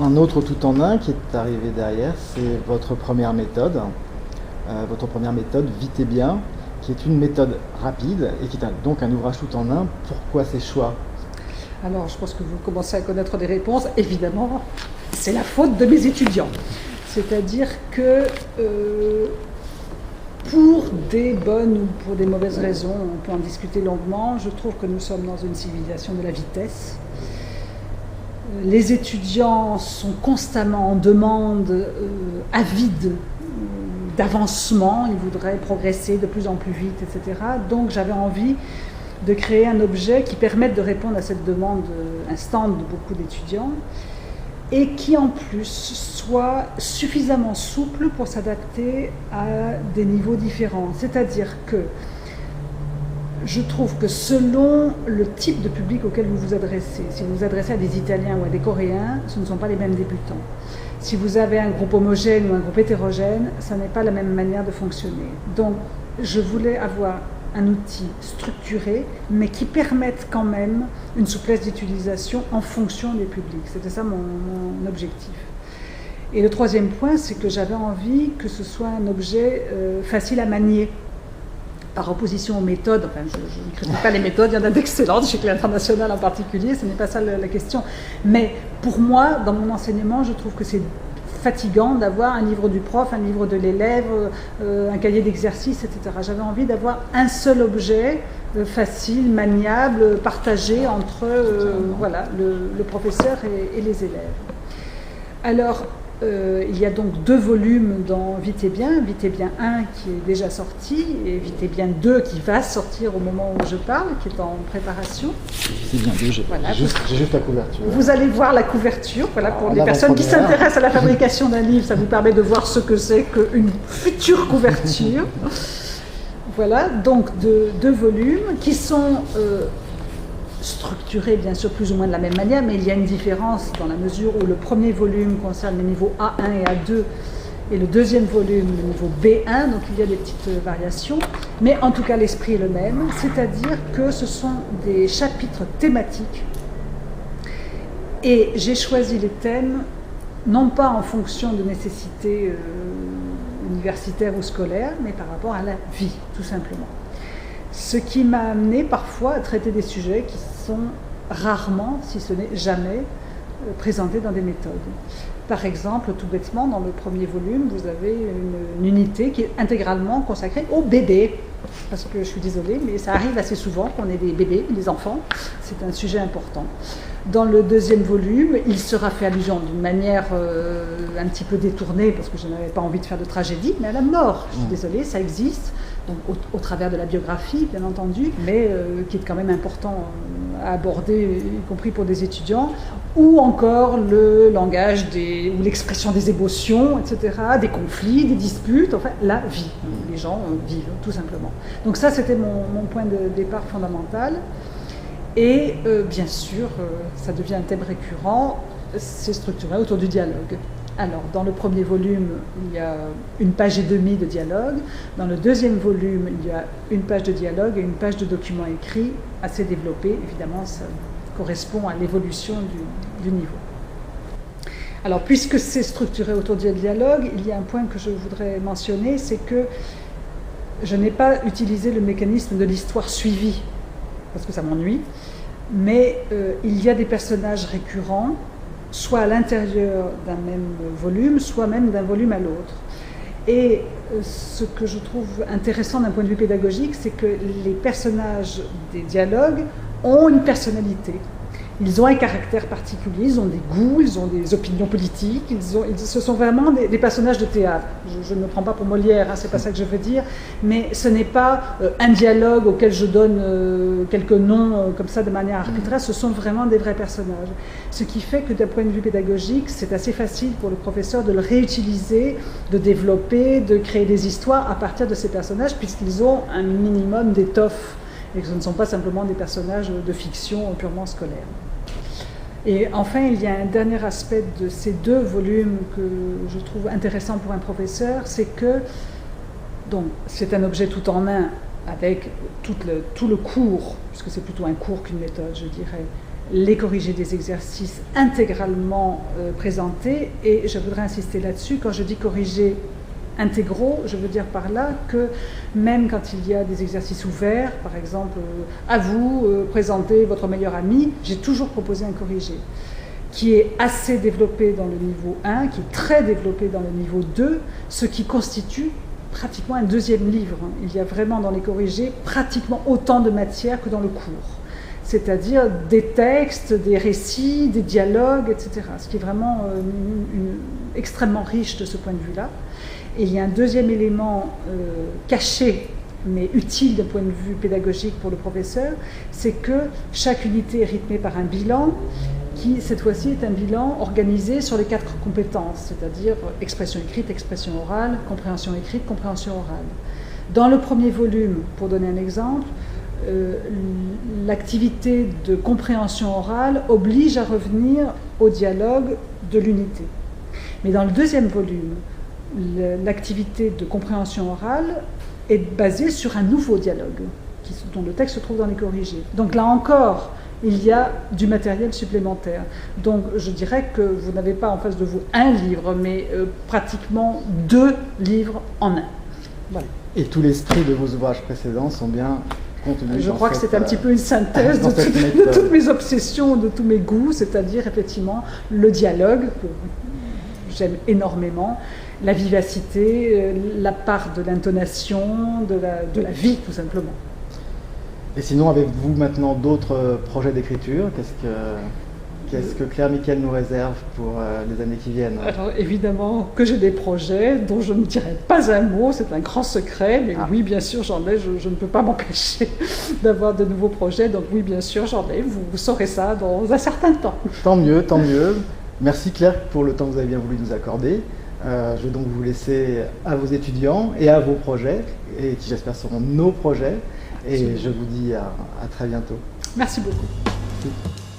un autre tout en un qui est arrivé derrière, c'est votre première méthode. Votre première méthode, Vite et Bien, qui est une méthode rapide et qui est donc un ouvrage tout en un. Pourquoi ces choix? Alors, je pense que vous commencez à connaître des réponses. Évidemment, c'est la faute de mes étudiants. C'est-à-dire que pour des bonnes ou pour des mauvaises raisons, on peut en discuter longuement, je trouve que nous sommes dans une civilisation de la vitesse. Les étudiants sont constamment en demande avide d'avancement, ils voudraient progresser de plus en plus vite, etc. Donc j'avais envie de créer un objet qui permette de répondre à cette demande instante de beaucoup d'étudiants et qui en plus soit suffisamment souple pour s'adapter à des niveaux différents. C'est-à-dire que je trouve que selon le type de public auquel vous vous adressez, si vous vous adressez à des Italiens ou à des Coréens, ce ne sont pas les mêmes débutants. Si vous avez un groupe homogène ou un groupe hétérogène, ça n'est pas la même manière de fonctionner. Donc, je voulais avoir un outil structuré, mais qui permette quand même une souplesse d'utilisation en fonction des publics. C'était ça mon objectif. Et le troisième point, c'est que j'avais envie que ce soit un objet facile à manier. Par opposition aux méthodes, enfin je ne critique pas les méthodes, il y en a d'excellentes, chez l'international en particulier, ce n'est pas ça la question. Mais pour moi, dans mon enseignement, je trouve que c'est fatigant d'avoir un livre du prof, un livre de l'élève, un cahier d'exercice, etc. J'avais envie d'avoir un seul objet facile, maniable, partagé entre voilà, le professeur et les élèves. Alors, il y a donc 2 volumes dans Vite et Bien 1 qui est déjà sorti et Vite et Bien 2 qui va sortir au moment où je parle, qui est en préparation. C'est bien 2, j'ai voilà, juste la couverture. Vous allez voir la couverture, voilà, pour les personnes qui s'intéressent à la fabrication d'un livre, ça vous permet de voir ce que c'est qu'une future couverture. Voilà, donc 2 volumes qui sont structurés bien sûr plus ou moins de la même manière, mais il y a une différence dans la mesure où le premier volume concerne les niveaux A1 et A2 et le deuxième volume le niveau B1, donc il y a des petites variations, mais en tout cas l'esprit est le même, c'est-à-dire que ce sont des chapitres thématiques et j'ai choisi les thèmes non pas en fonction de nécessités universitaires ou scolaires, mais par rapport à la vie, tout simplement. Ce qui m'a amené parfois à traiter des sujets qui sont rarement, si ce n'est jamais, présentés dans des méthodes. Par exemple, tout bêtement, dans le premier volume, vous avez une unité qui est intégralement consacrée aux bébés. Parce que je suis désolée, mais ça arrive assez souvent qu'on ait des bébés, des enfants. C'est un sujet important. Dans le deuxième volume, il sera fait allusion d'une manière un petit peu détournée, parce que je n'avais pas envie de faire de tragédie, mais à la mort. Je suis désolée, ça existe, donc au travers de la biographie, bien entendu, mais qui est quand même important à aborder, y compris pour des étudiants, ou encore le langage ou l'expression des émotions, etc., des conflits, des disputes, enfin la vie. Les gens vivent, tout simplement. Donc ça, c'était mon point de départ fondamental. Et bien sûr, ça devient un thème récurrent, c'est structuré autour du dialogue. Alors, dans le premier volume, il y a 1 page et demie de dialogue. Dans le deuxième volume, il y a 1 page de dialogue et 1 page de documents écrits, assez développés. Évidemment, ça correspond à l'évolution du niveau. Alors, puisque c'est structuré autour du dialogue, il y a un point que je voudrais mentionner, c'est que je n'ai pas utilisé le mécanisme de l'histoire suivie, parce que ça m'ennuie, mais il y a des personnages récurrents, soit à l'intérieur d'un même volume, soit même d'un volume à l'autre. Et ce que je trouve intéressant d'un point de vue pédagogique, c'est que les personnages des dialogues ont une personnalité. Ils ont un caractère particulier, ils ont des goûts, ils ont des opinions politiques, ce sont vraiment des personnages de théâtre. Je ne me prends pas pour Molière, hein, c'est pas ça que je veux dire, mais ce n'est pas un dialogue auquel je donne quelques noms comme ça de manière arbitraire, ce sont vraiment des vrais personnages. Ce qui fait que d'un point de vue pédagogique, c'est assez facile pour le professeur de le réutiliser, de développer, de créer des histoires à partir de ces personnages, puisqu'ils ont un minimum d'étoffe et que ce ne sont pas simplement des personnages de fiction purement scolaire. Et enfin, il y a un dernier aspect de ces 2 volumes que je trouve intéressant pour un professeur, c'est que donc, c'est un objet tout en un avec tout le cours, puisque c'est plutôt un cours qu'une méthode, je dirais, les corrigés des exercices intégralement présentés. Et je voudrais insister là-dessus, quand je dis corrigés intégraux, je veux dire par là que même quand il y a des exercices ouverts, par exemple, à vous, présentez votre meilleur ami, j'ai toujours proposé un corrigé qui est assez développé dans le niveau 1, qui est très développé dans le niveau 2, ce qui constitue pratiquement un deuxième livre. Il y a vraiment dans les corrigés pratiquement autant de matière que dans le cours. C'est-à-dire des textes, des récits, des dialogues, etc. Ce qui est vraiment extrêmement riche de ce point de vue-là. Et il y a un deuxième élément caché, mais utile d'un point de vue pédagogique pour le professeur, c'est que chaque unité est rythmée par un bilan, qui cette fois-ci est un bilan organisé sur les 4 compétences, c'est-à-dire expression écrite, expression orale, compréhension écrite, compréhension orale. Dans le premier volume, pour donner un exemple, l'activité de compréhension orale oblige à revenir au dialogue de l'unité. Mais dans le deuxième volume, l'activité de compréhension orale est basée sur un nouveau dialogue, dont le texte se trouve dans les corrigés. Donc là encore, il y a du matériel supplémentaire. Donc je dirais que vous n'avez pas en face de vous un livre, mais pratiquement 2 livres en un. Voilà. Et tout l'esprit de vos ouvrages précédents sont bien contenus. Je crois que c'est un petit peu une synthèse de toutes mes obsessions, de tous mes goûts, c'est-à-dire effectivement le dialogue, que j'aime énormément, la vivacité, la part de l'intonation, de la vie tout simplement. Et sinon, avez-vous maintenant d'autres projets d'écriture? Qu'est-ce que Claire Miquel nous réserve pour les années qui viennent? Alors évidemment que j'ai des projets dont je ne dirai pas un mot, c'est un grand secret, mais oui bien sûr j'en ai, je ne peux pas m'empêcher d'avoir de nouveaux projets, donc oui bien sûr j'en ai, vous saurez ça dans un certain temps. Tant mieux, tant mieux. Merci Claire pour le temps que vous avez bien voulu nous accorder. Je vais donc vous laisser à vos étudiants et à vos projets, et qui j'espère seront nos projets. Et je vous dis à très bientôt. Merci beaucoup. Merci.